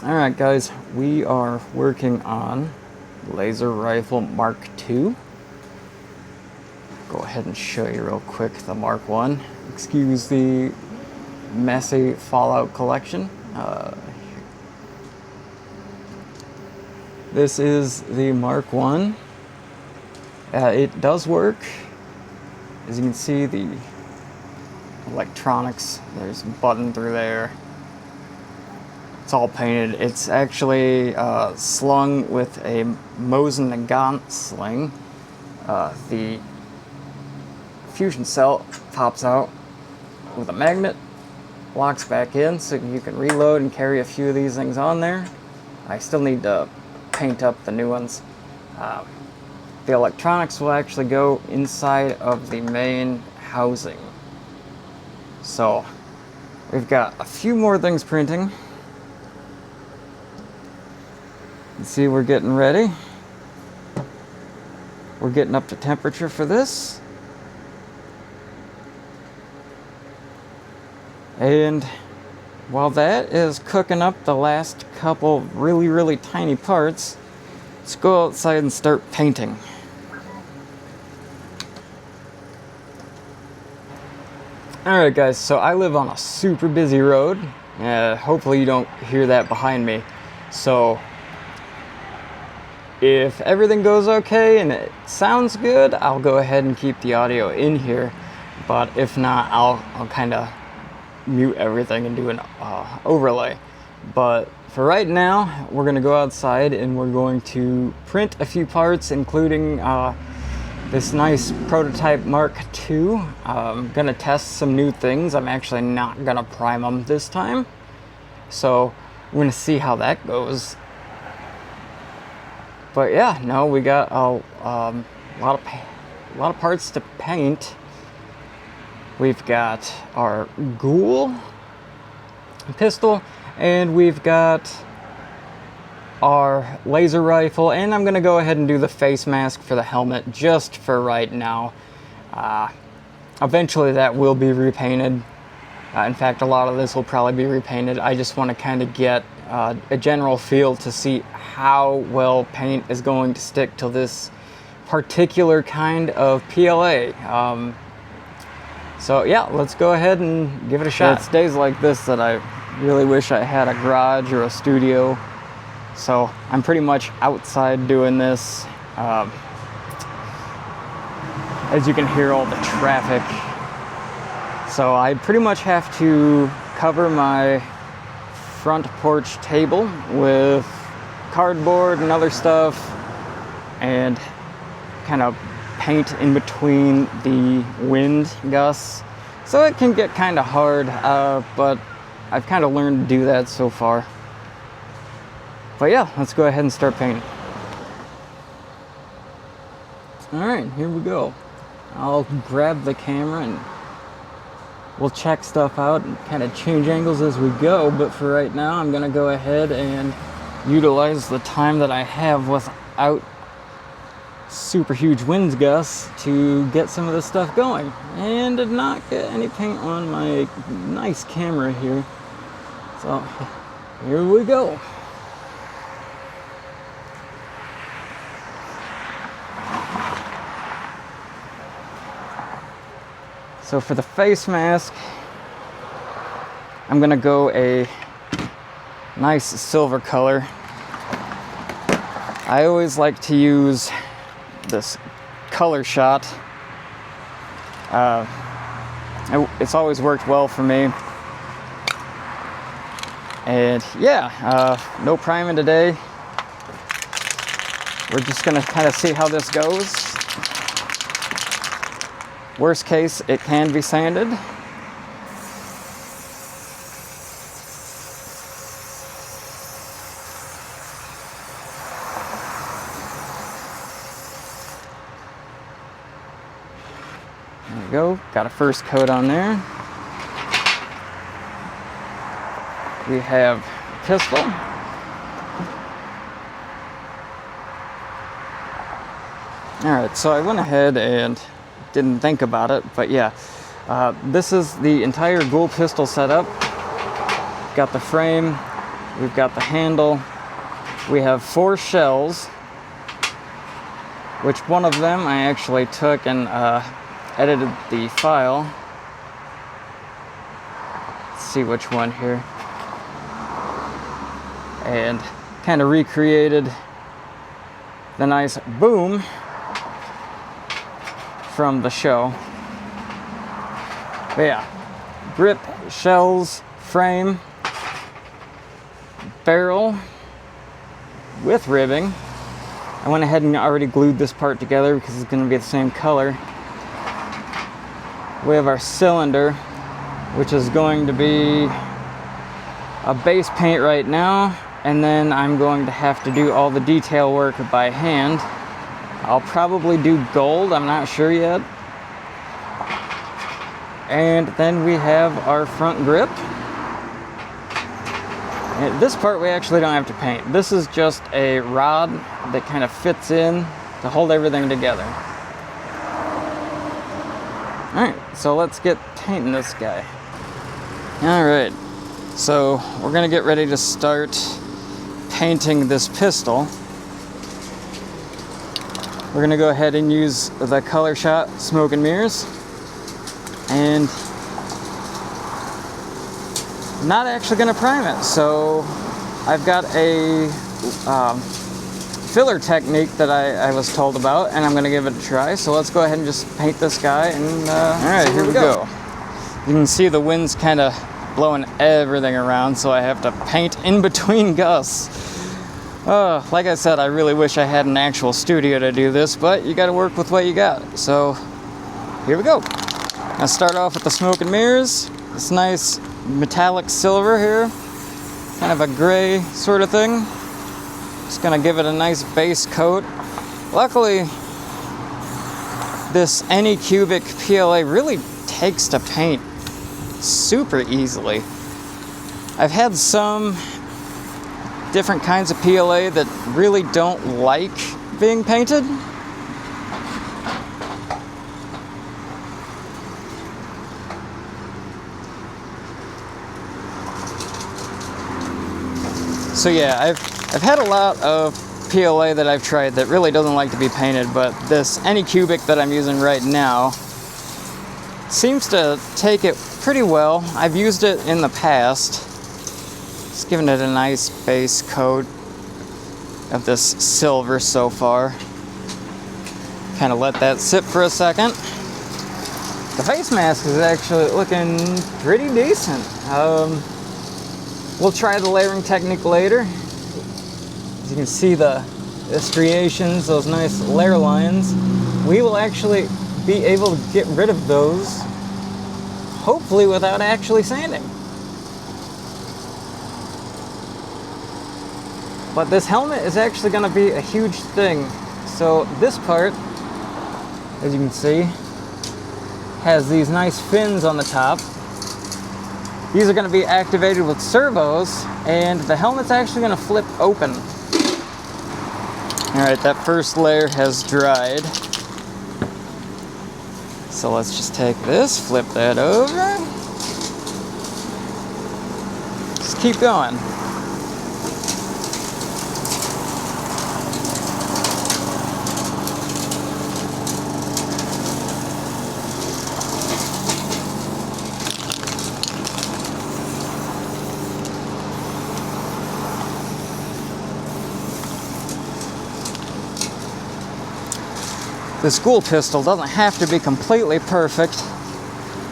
Alright guys, we are working on Laser Rifle Mark II. Go ahead and show you real quick the Mark I. Excuse the messy Fallout collection. This is the Mark I. It does work. As you can see, the electronics, there's a button through there. It's all painted. It's actually slung with a Mosin Nagant sling. The fusion cell pops out with a magnet, locks back in so you can reload and carry a few of these things on there. I still need to paint up the new ones. The electronics will actually go inside of the main housing. So we've got a few more things printing. You see, we're getting ready. We're getting up to temperature for this. And while that is cooking up the last couple really tiny parts, let's go outside and start painting. Alright guys, so I live on a super busy road. Hopefully you don't hear that behind me. So if everything goes okay and it sounds good, I'll go ahead and keep the audio in here. But if not, I'll kind of mute everything and do an overlay. But for right now, we're going to go outside and we're going to print a few parts, including this nice prototype Mark II. I'm going to test some new things. I'm actually not going to prime them this time. So we're going to see how that goes. But yeah, no, we got a lot of parts to paint. We've got our Ghoul pistol, and we've got our laser rifle, and I'm gonna go ahead and do the face mask for the helmet just for right now. Eventually that will be repainted. In fact, a lot of this will probably be repainted. I just want to kind of get a general feel to see how well paint is going to stick to this particular kind of PLA. So yeah, let's go ahead and give it a shot. It's days like this that I really wish I had a garage or a studio. So I'm pretty much outside doing this. As you can hear all the traffic. So I pretty much have to cover my front porch table with cardboard and other stuff and kind of paint in between the wind gusts. So it can get kind of hard, but I've kind of learned to do that so far. But yeah, let's go ahead and start painting. Alright, here we go. I'll grab the camera and we'll check stuff out and kind of change angles as we go, but for right now I'm gonna go ahead and utilize the time that I have without super huge wind gusts to get some of this stuff going. And did not get any paint on my nice camera here. So here we go. So for the face mask, I'm gonna go a nice silver color. I always like to use this color shot. It's always worked well for me. And yeah, no priming today. We're just gonna kind of see how this goes. Worst case, it can be sanded. There we go, got a first coat on there. We have pistol. Alright, so I went ahead and didn't think about it, but yeah, this is the entire Ghoul pistol setup. Got the frame, We've got the handle. We have 4 shells, which one of them I actually took and edited the file. Let's see which one here. And kind of recreated the nice boom from the show. But yeah, grip, shells, frame, barrel with ribbing. I went ahead and already glued this part together because it's going to be the same color. We have our cylinder, which is going to be a base paint right now, and then I'm going to have to do all the detail work by hand. I'll probably do gold, I'm not sure yet. And then we have our front grip. And this part we actually don't have to paint. This is just a rod that kind of fits in to hold everything together. Alright, so let's get painting this guy. Alright, so we're going to get ready to start painting this pistol. We're going to go ahead and use the Color Shot Smoke and Mirrors. And not actually going to prime it, so I've got a filler technique that I was told about, and I'm going to give it a try. So let's go ahead and just paint this guy, and alright, here we go. You can see the wind's kind of blowing everything around, so I have to paint in between gusts. Like I said, I really wish I had an actual studio to do this, but you got to work with what you got. So here we go. I'll start off with the smoke and mirrors. This nice metallic silver here, kind of a gray sort of thing. Just gonna give it a nice base coat. Luckily, this Anycubic PLA really takes to paint super easily. I've had some different kinds of PLA that really don't like being painted. So yeah, I've had a lot of PLA that I've tried that really doesn't like to be painted, but this Anycubic that I'm using right now seems to take it pretty well. I've used it in the past. Just giving it a nice base coat of this silver so far. Kind of let that sit for a second. The face mask is actually looking pretty decent. We'll try the layering technique later. As you can see the striations, those nice layer lines. We will actually be able to get rid of those, hopefully without actually sanding. But this helmet is actually going to be a huge thing. So this part, as you can see, has these nice fins on the top. These are going to be activated with servos, and the helmet's actually going to flip open. Alright, that first layer has dried. So let's just take this, flip that over. Just keep going. This Ghoul pistol doesn't have to be completely perfect,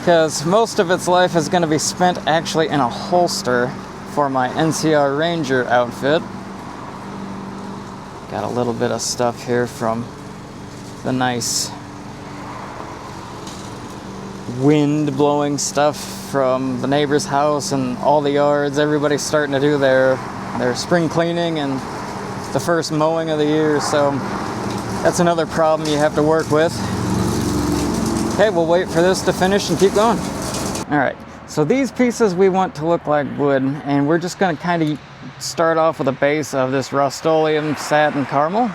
because most of its life is going to be spent actually in a holster for my NCR Ranger outfit. Got a little bit of stuff here from the nice wind blowing stuff from the neighbor's house and all the yards. Everybody's starting to do their spring cleaning and the first mowing of the year, so that's another problem you have to work with. Okay, we'll wait for this to finish and keep going. Alright, so these pieces we want to look like wood, and we're just going to kind of start off with a base of this Rust-Oleum Satin Caramel,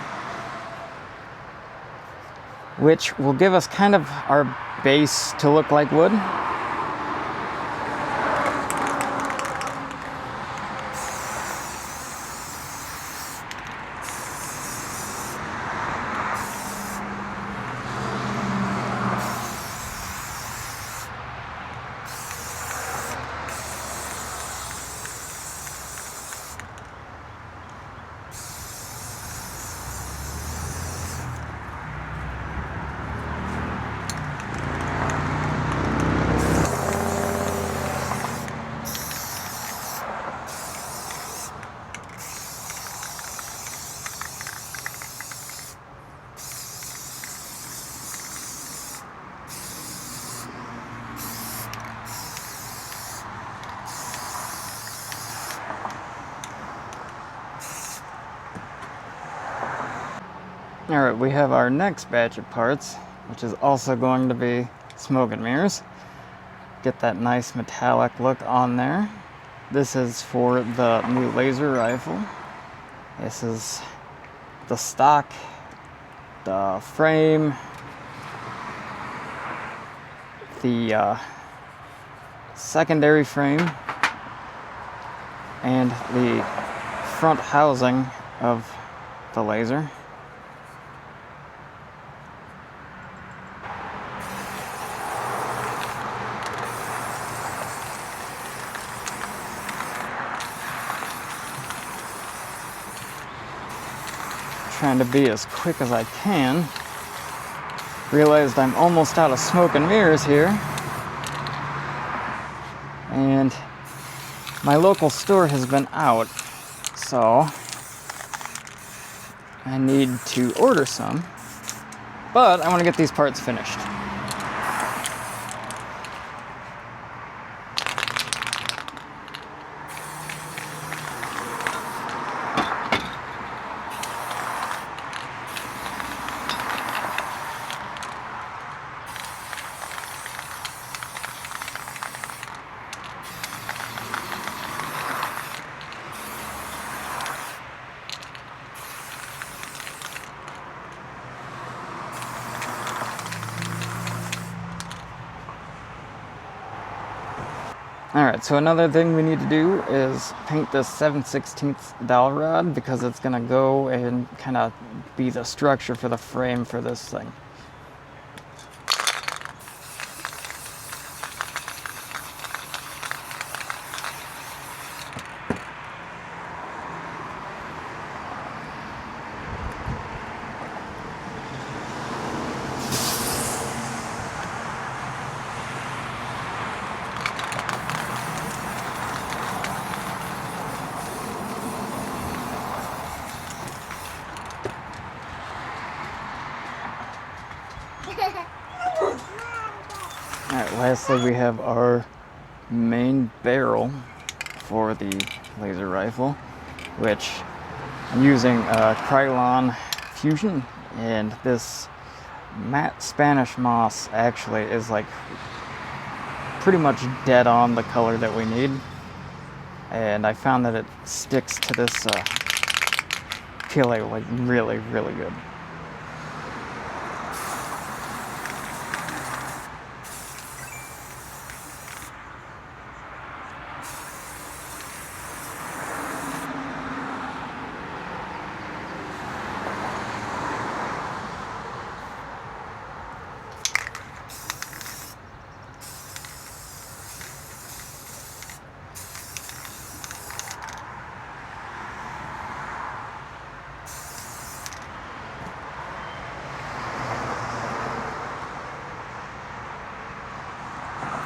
which will give us kind of our base to look like wood. Alright, we have our next batch of parts, which is also going to be smoke and mirrors. Get that nice metallic look on there. This is for the new laser rifle. This is the stock, the frame, the secondary frame, and the front housing of the laser. Trying to be as quick as I can. Realized I'm almost out of smoke and mirrors here. And my local store has been out, so I need to order some. But I want to get these parts finished. Alright, so another thing we need to do is paint this 7/16 dowel rod because it's going to go and kind of be the structure for the frame for this thing. Alright, lastly we have our main barrel for the laser rifle, which I'm using Krylon Fusion, and this matte Spanish moss actually is like pretty much dead on the color that we need, and I found that it sticks to this PLA like really good.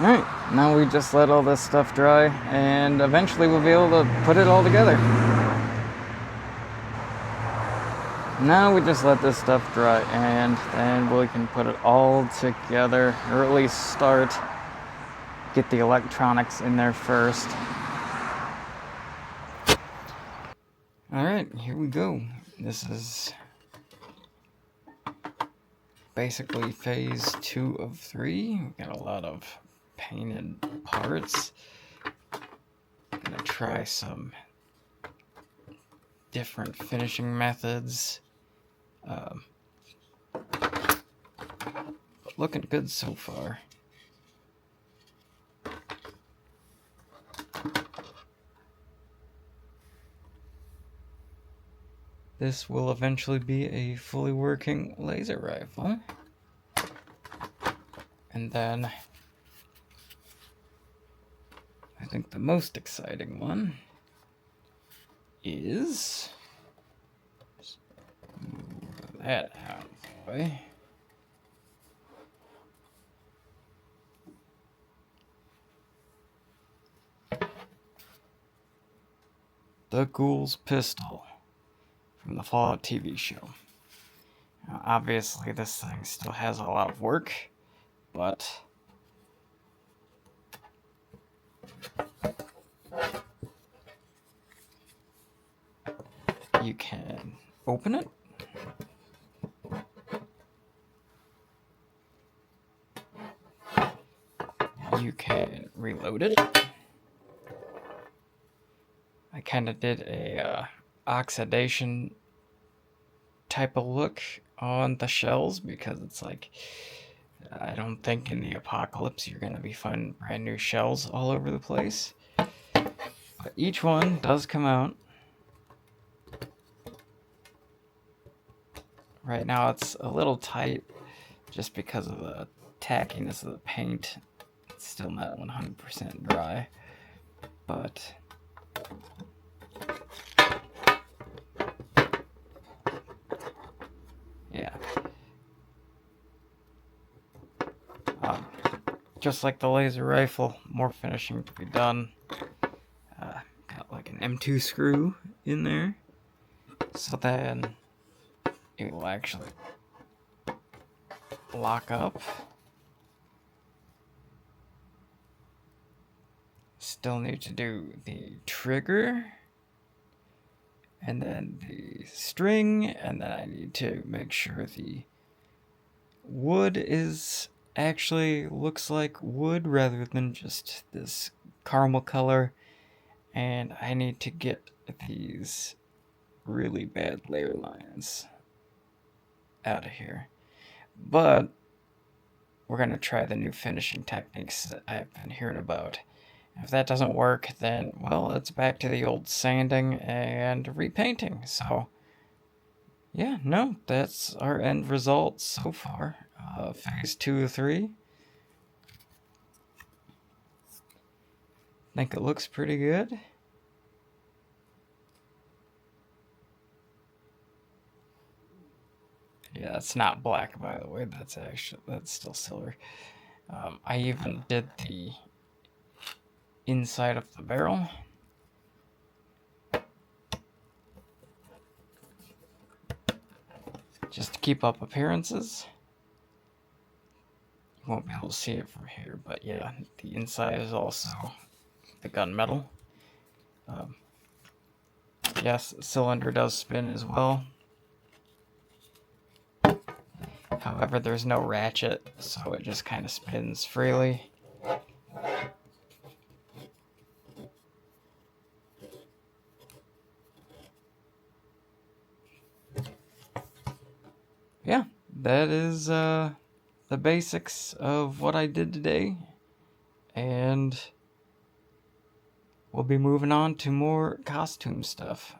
Alright, now we just let all this stuff dry, and eventually we'll be able to put it all together. Now we just let this stuff dry, and then we can put it all together, or at least start. Get the electronics in there first. Alright, here we go. This is basically phase 2 of 3. We've got a lot of painted parts. I'm gonna try some different finishing methods. But looking good so far. This will eventually be a fully working laser rifle. And then I think the most exciting one is move that out of the way. The Ghoul's pistol from the Fallout TV show. Now, obviously, this thing still has a lot of work, but you can open it, you can reload it. I kind of did a oxidation type of look on the shells because it's like, I don't think in the apocalypse you're going to be finding brand new shells all over the place. But each one does come out. Right now it's a little tight just because of the tackiness of the paint. It's still not 100% dry, but yeah. Just like the laser rifle, more finishing to be done. Got like an M2 screw in there, so then it will actually lock up. Still need to do the trigger, and then the string, and then I need to make sure the wood is actually looks like wood rather than just this caramel color. And I need to get these really bad layer lines out of here. But we're going to try the new finishing techniques that I've been hearing about. If that doesn't work, then, well, it's back to the old sanding and repainting. So, yeah, no, that's our end result so far. Phase 2 of 3. I think it looks pretty good. Yeah, it's not black, by the way. That's still silver. I even did the inside of the barrel. Just to keep up appearances. You won't be able to see it from here, but yeah, the inside is also the gunmetal. Yes, the cylinder does spin as well. However, there's no ratchet, so it just kind of spins freely. Yeah, that is the basics of what I did today. And we'll be moving on to more costume stuff.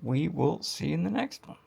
We will see you in the next one.